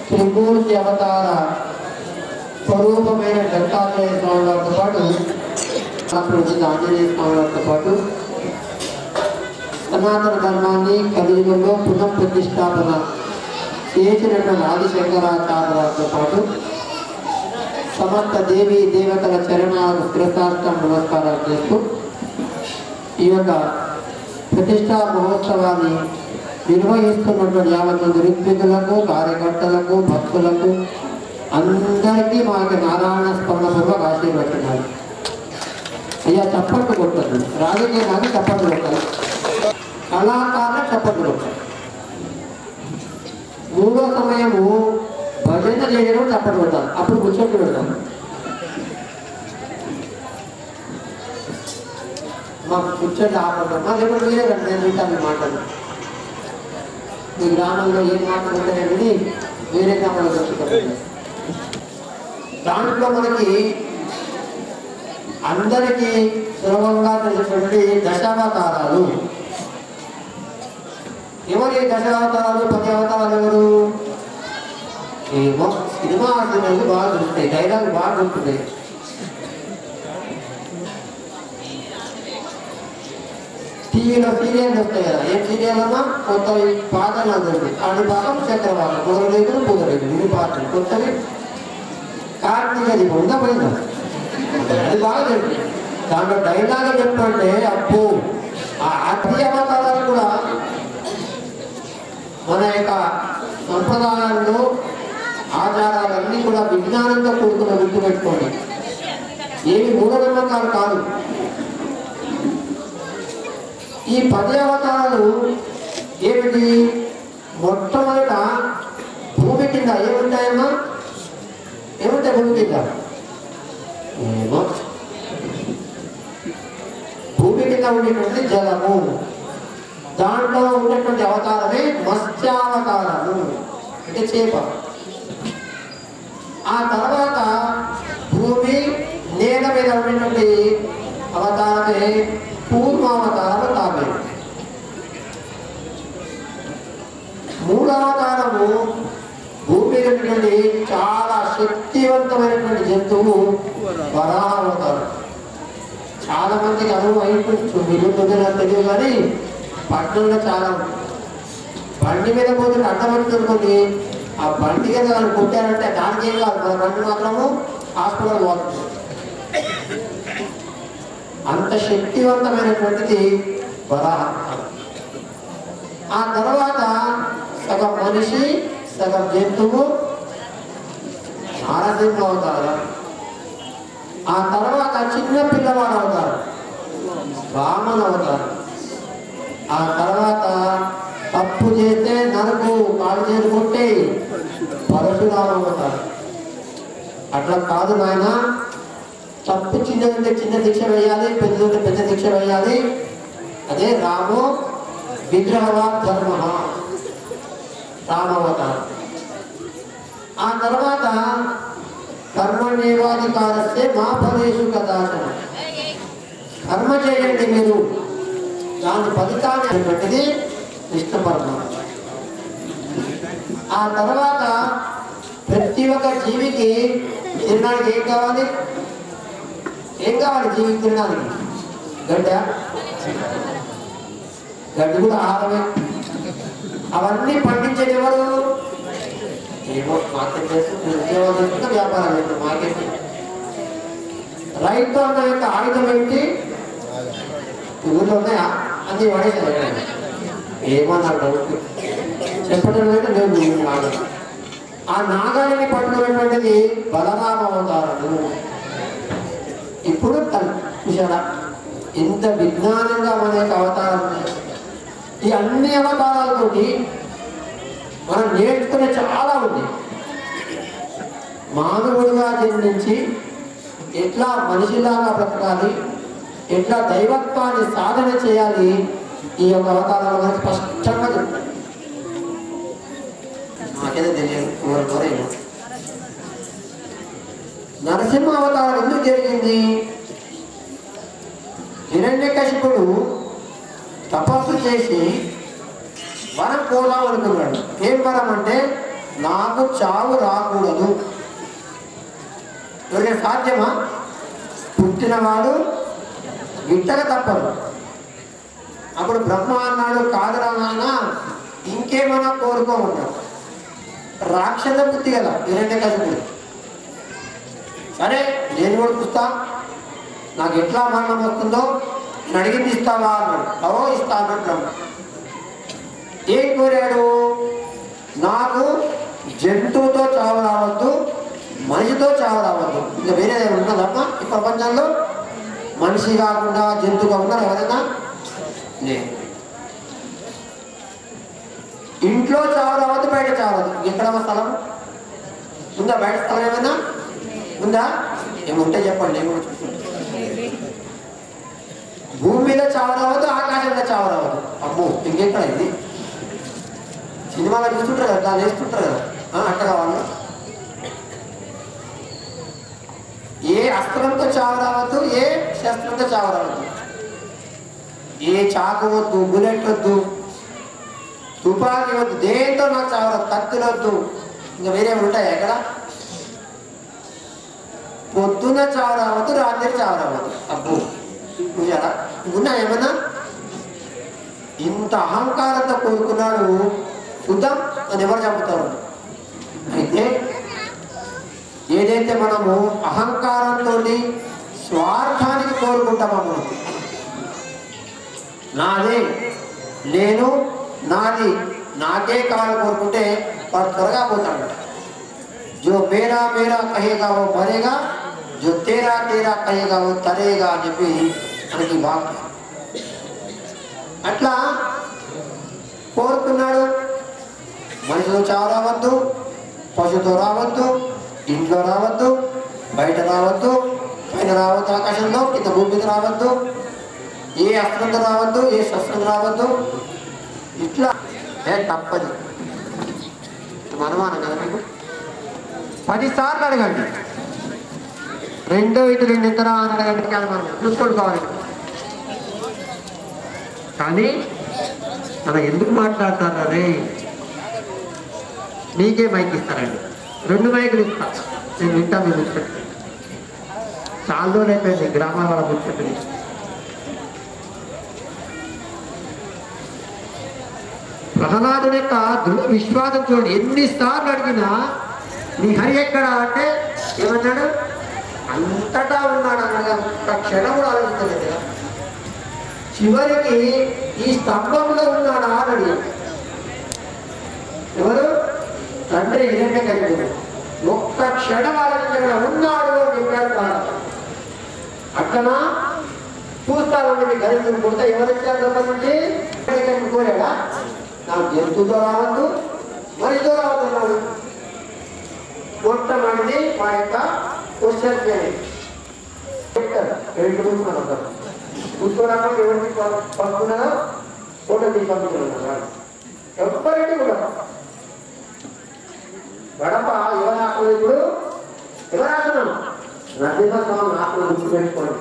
త్రిమూర్తి అవతార స్వరూపమైన దత్తాత్రేయ స్వామి వారితో పాటు ఆంజనేయ స్వామి వారితో పాటు సనాతన ధర్మాన్ని కలియుగంలో పునః ప్రతిష్టాపన చేసినటువంటి ఆదిశంకరాచార్య వారితో పాటు సమస్త దేవీ దేవతల చరణాలకు శిరసాష్టం నమస్కారాలు చేస్తూ ఈ యొక్క ప్రతిష్టా మహోత్సవాన్ని నిర్వహిస్తున్నటువంటి యావత్ మంది ఋత్వికులకు కార్యకర్తలకు భక్తులకు అందరికీ మా యొక్క నారాయణ స్మరణపూర్వక ఆశీర్వచనాలు. అయ్యా చప్పట్లు కొట్టదు, రాజకీయాన్ని చప్పట్లు కొట్టాలి, కళాకారులు చప్పట్లు కొట్టాలి. మూడో సమయము భజన చేయడం చప్పట్లు కొట్టాలి, అప్పుడు ముచ్చట్లు పెడతాం. మాకు ముచ్చట్లు ఆపడం మాకు ఎప్పుడు లేదండి, నేను వింటాను మాటలు. మీ గ్రామంలో ఏం మాటలు ఉంటాయని వేరే గ్రామంలో తెచ్చుకోండి. దాంట్లో మనకి అందరికీ సులభంగా తెలిసినటువంటి దశావతారాలు. ఎవరి దశావతారాలు 10 అవతారాలు ఎవరు? ఏమో సినిమా ఆర్డినర్లు బాగా దొరుకుతాయి, డైలాగ్ బాగా దొరుకుతాయి. టీవీలో సీరియల్స్ వస్తాయి కదా, ఏం సీరియల్ అన్నా కొత్త పాటలు అందరికీ అన్ని భాగం చక్రవాళ్ళు కుదరలేదు కుదరలేదు ఇన్ని పాటలు కొత్తవి. కార్తీక దీపం ఉందా పోయిందా, అది బాగా లేదు. దాంట్లో డైలాగ్ చెప్పంటే అప్పు ఆ 10 అవతారాలు కూడా మన యొక్క సంప్రదాయాల్లో ఆచారాలన్నీ కూడా విజ్ఞానంతో కూడుకున్న గుర్తుపెట్టుకోండి. ఏమి మూఢనమ్మకాలు కాదు. ఈ 10 అవతారాలు ఏమిటి? మొట్టమొదట భూమి కింద ఏముంటాయమ్మా? ఏముంటాయి భూమి కింద? ఏమో భూమి కింద ఉండేటువంటి జలము, దాంట్లో ఉన్నటువంటి అవతారమే మత్స్యావతారము, అంటే చేప. ఆ తర్వాత భూమి నేల మీద ఉన్నటువంటి అవతారమే పూర్వావతారము తాబేలు. మూడవ అవతారము భూమి మీద ఉన్నటువంటి చాలా శక్తివంతమైనటువంటి జంతువు వరాహావతారం. చాలా మందికి అనుభవం అయిపోవచ్చు, మీరు తెలియదు కానీ పట్టణంలో చాలా బండి మీద పోతే అడ్డపడుతుంది. ఆ బండి మీద వాళ్ళు కొట్టారంటే దానికి ఏం కాదు, మన బండి మాత్రము హాస్పిటల్ పోతుంది. అంత శక్తివంతమైనటువంటిది వరాహం. ఆ తర్వాత సగం మనిషి సగం జంతువు నారసింహ అవతారం. ఆ తర్వాత చిన్న పిల్లవాడు అవుతారు వామన అవతారం. ఆ తర్వాత తప్పు చేస్తే నరుకు కాలు చేసి కొట్టి పరశురామ అవతారం. అట్లా కాదు నాయన, తప్పు చిన్నదంటే చిన్న శిక్ష వేయాలి, పెద్దదంటే పెద్ద శిక్ష వేయాలి. అదే రామో విగ్రహవా ధర్మ రామవతారం. ఆ తర్వాత కర్మణ్యేవాధికారస్తే మా ఫలేషు కదాచన, కర్మ చేయండి మీరు, దాని ఫలితాన్ని అనేటువంటిది విష్ణు పరమాత్మ. ఆ తర్వాత ప్రతి ఒక్క జీవికి తినడానికి ఏం కావాలి? ఏం కావాలి జీవికి తినడానికి? గడ్డ, గడ్డి కూడా ఆహారమే. అవన్నీ పండించేది ఎవరు? ఏమో మార్కెట్ చేస్తూ ఉద్యోగాలు చేసుకుంటే వ్యాపారాలు చేస్తారు. మార్కెట్ రైతు అన్న యొక్క ఆయుధం ఏంటి? ఊళ్ళో ఉన్నాయా అన్ని పడేసారు. ఏమన్నారు డౌట్ చెప్పడం అంటే నేను నాగం. ఆ నాగాన్ని పట్టుకున్నటువంటిది బలరామ అవతారము. ఇప్పుడు చూసారా ఇంత విజ్ఞానంగా మన యొక్క అవతారం. ఈ అన్ని అవతారాలతోటి మనం నేర్చుకునే చాలా ఉంది. మానవుడిగా జన్మించి ఎట్లా మనిషిలాగా బ్రతకాలి, ఎట్లా దైవత్వాన్ని సాధన చేయాలి, ఈ యొక్క అవతారాలు మనకు స్పష్టంగా చెప్తాయి. నాకేదో తెలియదు ఎవరికో. నరసింహ అవతారం ఎందుకు జరిగింది? హిరణ్యకశిపుడు తపస్సు చేసి వరం కోదాం అనుకున్నాడు. ఏం వరం అంటే నాకు చావు రాకూడదు. ఎవరికైనా సాధ్యమా? పుట్టినవాడు గిట్టక తప్పదు. అప్పుడు బ్రహ్మ అన్నాడు, కాదురా నాయన ఇంకేమైనా కోరుకోమన్నాడు. రాక్షస బుద్ధి కదా హిరణ్యకశిపుడు. సరే నేను కూడా చూస్తా, నాకు ఎట్లా మరణం వస్తుందో నేను అడిగింది ఇస్తావా అన్నాడు. అవో ఇస్తా అన్నాడు బ్రహ్మ. ఏం కోరాడు? నాకు జంతువుతో చావు రావద్దు, మనిషితో చావు రావద్దు. ఇంకా వేరే ఉన్నదమ్మా ఈ ప్రపంచంలో? మనిషి కాకుండా జంతువు కాకుండా ఎవరైనా లేదు. ఇంట్లో చావు రావద్దు, బయట చావద్దు. ఎక్కడమ్మా స్థలం ఉందా? బయట స్థలం ఏమైనా ఉందా? ఏముంటే చెప్పండి. భూమి మీద చావు రావద్దు, ఆకాశంలో చావు రావద్దు. అమ్మో ఇంకెక్కడ ఇది? సినిమాలో చూస్తుంటారు కదా, దాన్ని వేస్తుంటారు కదా, అట్ట కావాలి. ఏ అస్త్రంతో చావు రావద్దు, ఏ శస్త్రంతో చావు రావద్దు. ఏ చాకు వద్దు, బుల్లెట్ వద్దు, తుపాకీ వద్దు, దేంతో నాకు చావు రావద్దు. కత్తులు వద్దు. ఇంకా వేరే ఉంటాయి ఎక్కడ? పొద్దున్న చావు రావద్దు, రాత్రి చావు రావద్దు. అబ్బో చూసారా? ఇంకున్నా ఏమన్నా? ఇంత అహంకారంతో కోరుకున్నాడు. చూద్దాం అని ఎవరు చంపుతారు? అయితే ఏదైతే మనము అహంకారంతో స్వార్థానికి కోరుకుంటామో, మనం నాదే, నేను, నాది, నాకే కావాలి కోరుకుంటే వాడు త్వరగా పోతాడు. జో మేరా మేరా కహేగా ఓ మరేగా, జో తేరా తేరా కహేగా ఓ తరేగా అని చెప్పి మనకి వాక్యం. అట్లా కోరుకున్నాడు. మనిషితో చావు రావద్దు, పశుతో రావద్దు, ఇంట్లో రావద్దు, బయట రావద్దు, పైన రావద్దు, ఆకాశంలో కింద భూమి మీద రావద్దు, ఏ అస్త్రంతో రావద్దు, ఏ శస్త్రం రావద్దు. ఇట్లా తప్పది. అనుమానం కదా మీకు? 10 సార్లు అడగండి. రెండో ఇటు 2 ఇతర అని అడగండి. కానీ మనం చూసుకోవాలి. కానీ మనం ఎందుకు మాట్లాడతారు? అరే నీకే మైక్ ఇస్తారండి, 2 మైకులు ఇస్తా, నేను వింటా. మీరు ముచ్చిపెట్టి చాలా రోజులు అయిపోయింది గ్రామాల వాళ్ళ ముచ్చిపెట్టి. ప్రహ్లాదుని యొక్క దృఢ విశ్వాసం చూడండి. ఎన్నిసార్లు అడిగినా నీ హరి ఎక్కడ అంటే ఏమన్నాడు? అంతటా ఉన్నాడు అన్నగా ఒక్క క్షణం కూడా ఆలోచించలేదు కదా. చివరికి ఈ స్తంభంలో ఉన్నాడా అని అడిగాడు. ఎవరు? తండ్రి హిరణ్యకశిపుడు. ఒక్క క్షణం ఆలోచించగా ఉన్నాడు అని చెప్పాడు కాదు. అట్లనా చూస్తాను మీ గరిస్తులు పుడితే ఎవరు ఇచ్చారు చెప్పండి? కోరాడా? నాకు జంతువుతో రావద్దు, మనిషితో రావద్దు అన్నాడు. మొట్టమొదటిది మా యొక్క క్వశ్చన్ కూర్చోడానికి ఎవరికి పంపుకున్నారో ఫోటో తీసి పంపుతున్నారు. ఎవరికి కూడా గడప ఎవరు ఆకులు? ఇప్పుడు ఎవరు ఆకున్నాం? నరసింహస్వామి ఆకులు గుర్తు పెట్టుకోండి.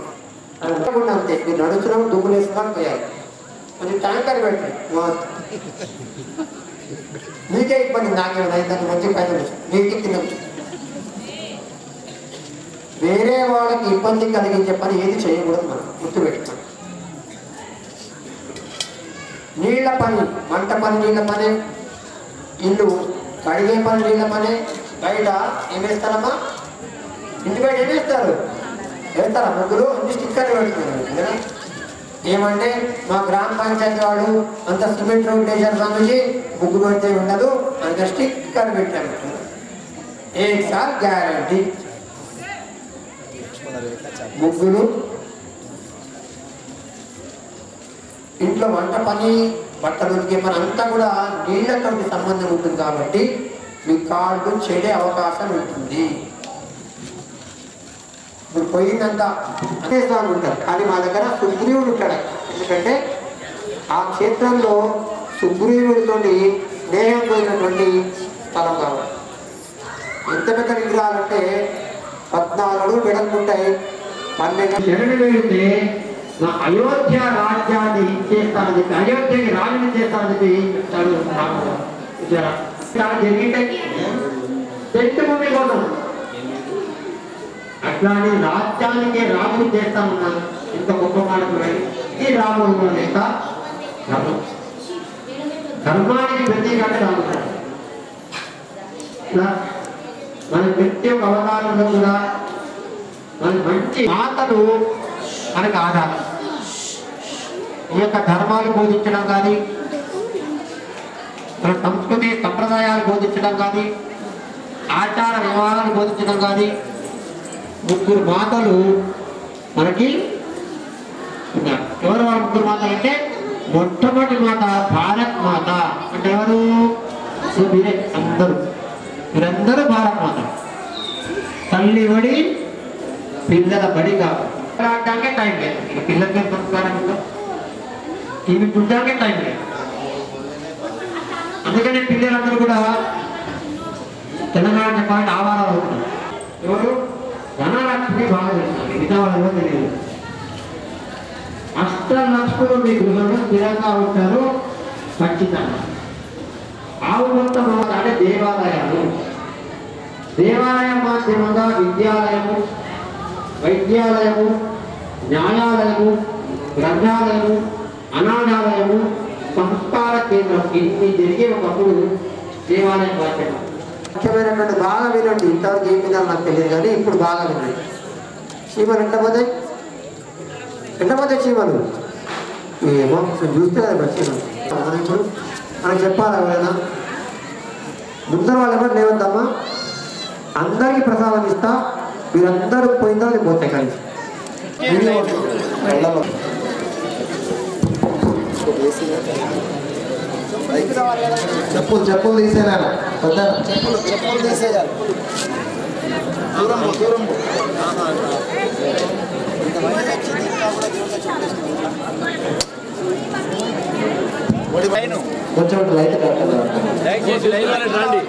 అది అంతే. మీరు నడుచున్నాము, దుమ్ములు వేసుకొని పోయాలి. కొంచెం ట్యాంకర్ పెట్టండి. మీకే ఇబ్బంది, నాకేమైనా అయిందని మంచి పైన మీకు కింద. వేరే వాళ్ళకి ఇబ్బంది కలిగించే పని ఏది చేయకూడదు. మనం గుర్తుపెట్టుకోండి. నీళ్ల పని, వంట పని నీళ్ల పని, ఇల్లు కడిగే పని నీళ్ల పని. బయట ఏమేస్తారమ్మా? ఇంటి బయట ఏమేస్తారు? వేస్తారా ముగ్గురు? అన్ని స్టిక్కర్లు పెడుతున్నారు. ఏమంటే మా గ్రామ పంచాయతీ వాడు అంత సిమెంట్ రోడ్ వేసారు స్వామిజీ, ముగ్గు పెడితే ఉండదు అంత స్టిక్కర్ పెట్టారు. ఏసారి గ్యారంటీ. ముగ్గురు, ఇంట్లో వంట పని, బట్టలు ఉతికే పని అంతా కూడా నీళ్లతో సంబంధం ఉంటుంది. కాబట్టి మీ కాళ్ళు చెడే అవకాశం ఉంటుంది. ఇప్పుడు పోయిందంతా అనేసాలు ఉంటారు. కానీ మా దగ్గర సుగ్రీవుడు ఉంటాడు. ఎందుకంటే ఆ క్షేత్రంలో సుగ్రీవుడితో స్నేహం పోయినటువంటి స్థలం కావాలి. ఎంత పెద్ద విగ్రహాలంటే 14 వెడల్పుంటాయి. 12 శరణు వెళితే నా అయోధ్య రాజ్యాన్ని ఇచ్చేస్తానని చెప్పి, అయోధ్యకి రాజుని చేస్తానని చెప్పి చెప్తాడు. జరిగింటే చెట్టు భూమి కోసం అట్లాంటి రాజ్యానికి రాజు చేస్తా ఉన్నాను. ఇంత గొప్ప మాట ఈ రాముడు యొక్క ధర్మానికి ప్రతీకంగా రాముడు. మన ప్రతి ఒక్క అవతారంలో కూడా మన మంచి మాటలు మనకు ఆధారం. ఈ యొక్క ధర్మాలు బోధించడం కానీ, మన సంస్కృతి సంప్రదాయాలు బోధించడం కానీ, ఆచార వ్యవహారాలు బోధించడం కానీ, ముగ్గురు మాతలు మనకి ఉన్నారు. ఎవరు వాళ్ళ ముగ్గురు మాతలు అంటే, మొట్టమొదటి మాత భారత్ మాత అంటే ఎవరు? మీరే మీరందరూ భారత్ మాత. తల్లి బడి పిల్లల బడి కాదు. ఆడటానికే టైం లేదు. ఇక పిల్లలకి సంస్కారం ఇవి చూడటానికే టైం లేదు. అందుకని పిల్లలందరూ కూడా తెలంగాణ చెప్పాలంటే ఆవారాలు అవుతున్నారు. ఎవరు? ధనలక్ష్మి బాగా తెలుస్తుంది, మిగతా వాళ్ళలో తెలియదు. అష్టలక్ష్ములు మీ గృహంలో స్థిరంగా ఉంటారు ఖచ్చితంగా. ఆవు మొత్తం అంటే దేవాలయాలు, దేవాలయం మాధ్యమంగా విద్యాలయము, వైద్యాలయము, న్యాయాలయము, గ్రంథాలయము, అనాథాలయము, సంస్కార కేంద్రం ఇన్ని జరిగే ఒకప్పుడు దేవాలయం మాధ్యమం. ముఖ్యమైనటువంటి బాగా వినండి. ఇంతవరకు ఏం వినాలి నాకు తెలియదు కానీ ఇప్పుడు బాగా వినండి. చీమలు ఎంతపోతాయి? ఎంతపోతాయి చీమలు? ఏమో చూస్తే కదా చీమలు. మనం ఇప్పుడు మనకు చెప్పాలి ఎవరైనా ముందర వాళ్ళు ఎవరు లేవద్దమ్మా, అందరికీ ప్రసాదం ఇస్తా, మీరందరూ పోయిన తర్వాత పోతాయి కలిసి. చెప్పులు తీసేయాలి, చెప్పులు తీసేయాలి. దూరం దూరం కొంచెం లైట్ రండి.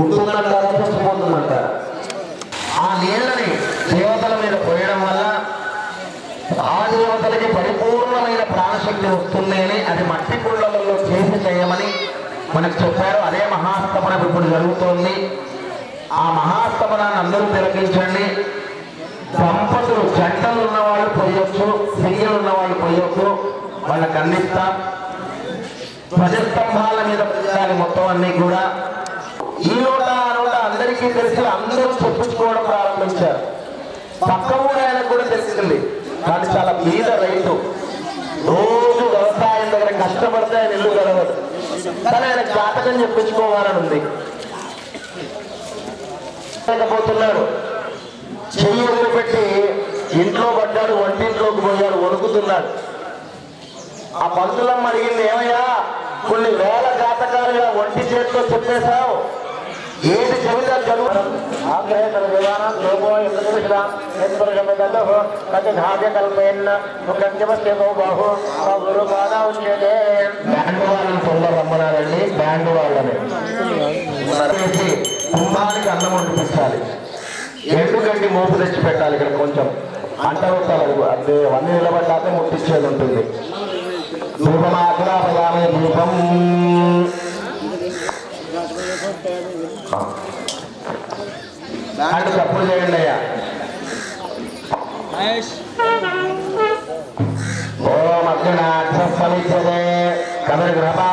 ఉంటుందంటారా చచ్చిపోతుందంటారా? ఆ నీళ్ళని దేవతల మీద పోయడం వల్ల ఆ దేవతలకి పరిపూర్ణమైన ప్రాణశక్తి వస్తుంది అని అది మట్టి కుండలలో చేసి చేయమని మనకు చెప్పారు. అదే మహాస్తమనం ఇప్పుడు జరుగుతోంది. ఆ మహాస్తమనాన్ని అందరూ తిలకించండి. దంపతులు జంటలు ఉన్నవాళ్ళు పోయొచ్చు, సింగిల్ ఉన్నవాళ్ళు పోయొచ్చు, వాళ్ళకి అందిస్తాం. ధ్వజస్తంభాల మీద పెట్టాలి మొత్తం అన్ని కూడా. ఈ నోట ఆ నోట అందరికీ తెలిసి అందరూ చెప్పించుకోవడం ప్రారంభించారు. పక్క ఊరు ఆయనకు కూడా తెలిసింది, కానీ చాలా బీద రైతు, రోజు వ్యవసాయం దగ్గర కష్టపడితే ఆయన ఇల్లు గడవదు, కానీ ఆయన జాతకం చెప్పించుకోవాలని ఉంది. పోతున్నాడు, చెయ్యి వదిలిపెట్టి ఇంట్లో పడ్డాడు, వంటింట్లోకి పోయాడు, వణుకుతున్నాడు. ఆ పంతులమ్మ అడిగింది, ఏమయ్యా కొన్ని వేల జాతకాలుగా ఒంటి చేతితో చెప్పేశావు, ఏది చెబితే చదువు. బ్యాండ్ వాళ్ళని తొందర రమ్మన్నారండి. బ్యాండ్ వాళ్ళని కుంభానికి అన్నం వండిపించాలి, ఎండుగడ్డి మోపు తెచ్చి పెట్టాలి. ఇక్కడ కొంచెం అంట పెట్టాలి, అదే అన్ని నిలబడ్డాక ముట్టించేది ఉంటుంది. ధూపమాగ్రాపయామే దీపం. అంటే తప్పుడు చేయండి అయ్యా. ఓం అగ్నినాథే కదరి గ్రహా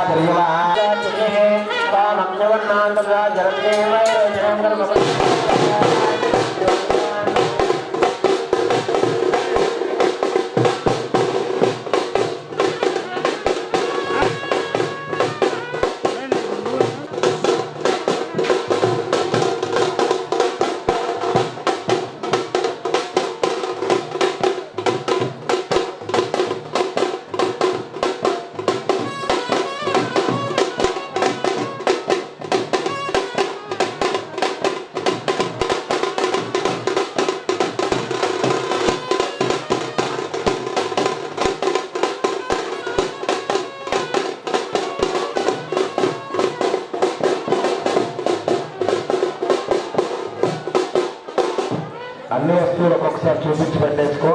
అన్ని వస్తువులు ఒక్కొక్కసారి చూపించి పెట్టేసుకో.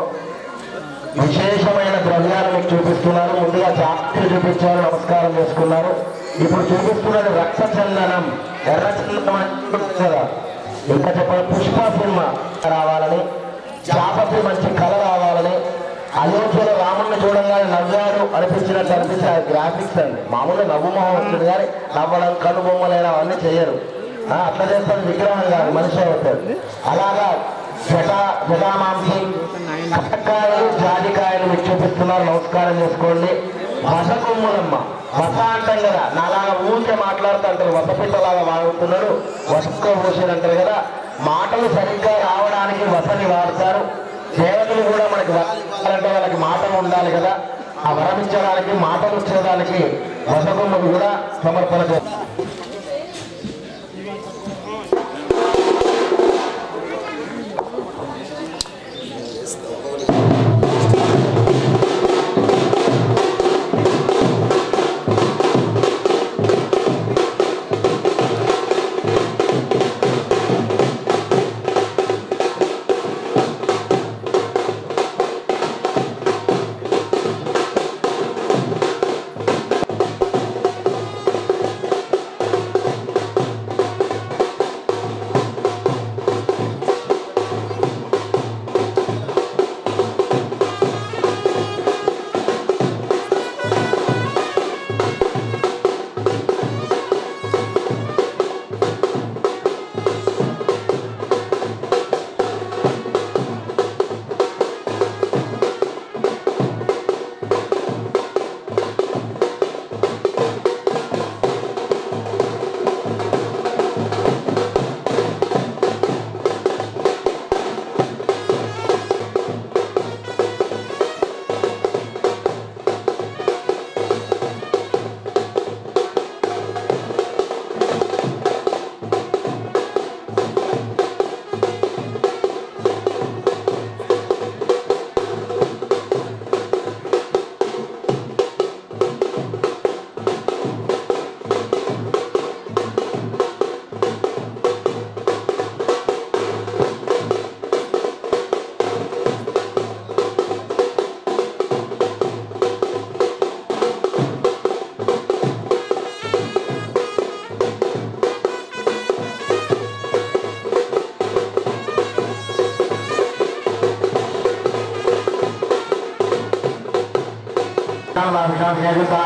విశేషమైన ద్రవ్యాలు మీకు చూపిస్తున్నారు. ముందుగా జాగ్రత్తలు చూపించారు, నమస్కారం చేసుకున్నారు. ఇప్పుడు చూపిస్తున్నది రక్త చందనం, ఎర్ర చందనం కదా. ఇంకా చెప్పాలి, పుష్ప సినిమా రావాలని, జాపత్రి మంచి కళ రావాలని, అయోధ్యలో రాముడిని చూడంగానే నవ్వాడు అనిపించినట్టు అనిపించి ఆ గ్రాఫిక్స్ అండి. మామూలుగా నవ్వు మొహం వస్తుంది కానీ నవ్వడం, కను బొమ్మలైన అవన్నీ చేయరు. అట్లా చేస్తాను విగ్రహం కాదు, మనిషి అవుతాడు. అలాగా జటామాంసి, కట్టకాయలు, జాజికాయలు మీకు చూపిస్తున్నారు, నమస్కారం చేసుకోండి. వస కొమ్ములమ్మ, వస అంటాం కదా, నాలాగా ఊరికే మాట్లాడుతూ అంటారు, వసపిట్టలాగా వాడుతున్నాడు, వసతో పోసేది అంటారు కదా. మాటలు సరిగ్గా రావడానికి వసని వాడతారు. దేవతలు కూడా మనకి వరం ఇవ్వాలంటే వాళ్ళకి మాటలు ఉండాలి కదా. ఆ వరం ఇచ్చడానికి, మాటలు వచ్చేదానికి వస కొమ్ములు కూడా సమర్పణ చేస్తారు.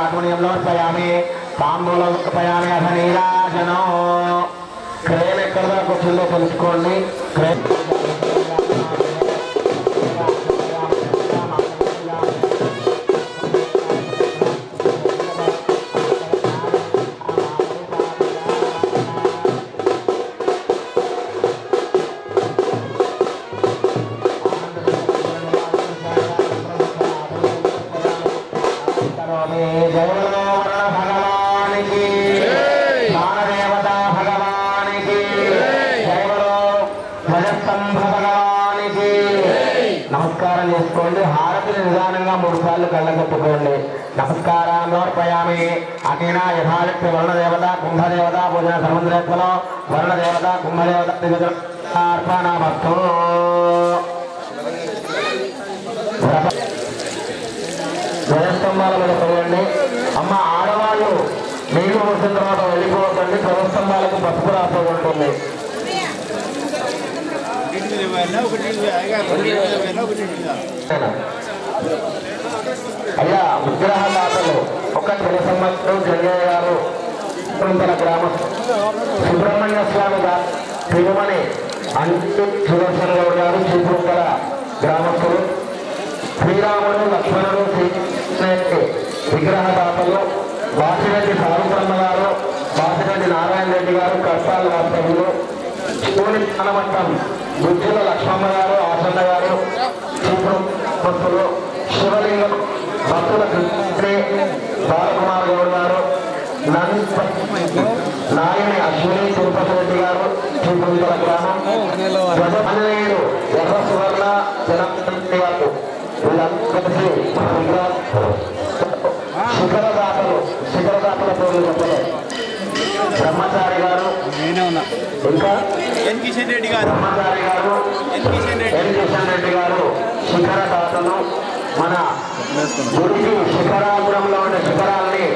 ఆత్మనియంలోపయామి తాంబూలపయామి అథ నీరాజనం క్రేన్ ఎక్కడ దాకా వచ్చిందో తెలుసుకోండి. క్రేన్ నమస్కారం చేసుకోండి. హారతిని నిదానంగా 3 సార్లు కళ్ళగొట్టుకోండి. నమస్కారం సమర్పయామి. అకేన యథాశక్తి వరుణదేవత కుంభదేవత పూజన సముద్రేత్వలో వరుణదేవత కుంభదేవత అర్పణమస్తు. ధ్వజస్తంభాల మీద పోయండి. అమ్మ ఆడవాళ్ళు నీళ్లు పోసిన తర్వాత వెళ్ళిపోతుంది. ధ్వజస్తంభాలకు పసుపు రాసి ఉంటుంది. అయ్యా విగ్రహదాతలు ఒక సంవత్సరం జంగయ్య గారు గ్రామ సుబ్రహ్మణ్య స్వామి గారు తిరుమణి అంటు సుదర్శన్ గౌడ్ గారు శ్రీపురంతల గ్రామస్తులు శ్రీరాముడు లక్ష్మణుడు విగ్రహదాతలు వాసిరెడ్డి సారుబ్రహ్మ గారు వాసిరెడ్డి నారాయణ రెడ్డి గారు కష్టాల వాస్తవ్యులు శివుని స్థానమట్టం బుద్ధుల లక్ష్మమ్మ గారు ఆసన్న గారు భక్తులు శివలింగం భక్తుల బాలకుమార్ గౌడ్ గారు నాయని అశ్విని తిరుపతి రెడ్డి గారు శ్రీపురంతల గ్రామం ధ్వజమనేయుడు ఎర్ర సువర్ణ జనరెడ్డి గారు వీళ్ళందరికీ శిఖరదాతల పేర్లు చెప్పలేదు. బ్రహ్మచారి గారు ఇంకా ఎన్ కిషన్ రెడ్డి గారు బ్రహ్మచారి గారు ఎన్ కిషన్ రెడ్డి గారు శిఖర దాతలు మన గుడికి శిఖరాపురంలో ఉన్న శిఖరాల్ని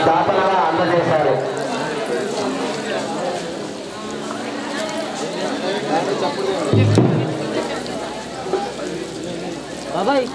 దాతలుగా అందజేశారు. బాబాయ్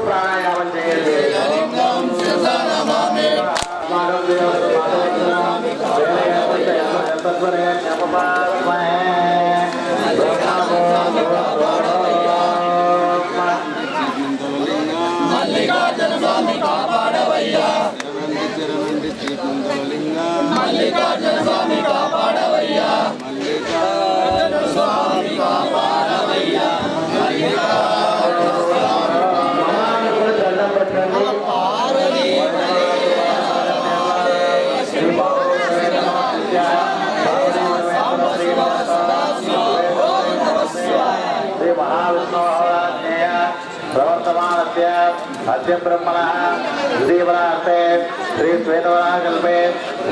ప్రాణాయామం చేయండి. మల్లికార్జున స్వామి కాపాడవయ్యా, మల్లికార్జున స్వామి కాపాడవయ్యా, మల్లికార్జున స్వామి కాపాడవయ్యా, శ్రీ మహావిష్ణు ప్రవర్తమానస్య అద్య బ్రహ్మణ శ్రీవరాస్తే శ్రీ శ్వేతవరాకల్పే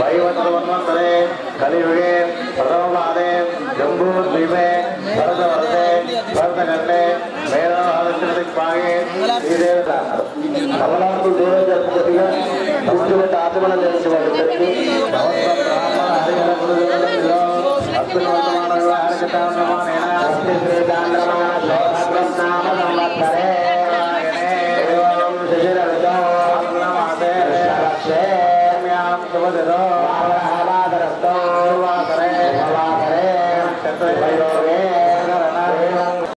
వైవస్వన్వంతరే కలియుగే ప్రథమపాదే జంబూద్వీపే భరతవర్షే భరతఖండే మేధాదిక్పాగే శ్రీదేవత కమలాంకు దూరం జరుపుకొద్దిగా కూర్చోబెట్టి ఆత్మనం చేసిన వారిద్దరికి హరిహర గురుజనులలో అద్భుతవర్తమాన వివాహ శ్రీ చాంద్రమాన సంవత్సరే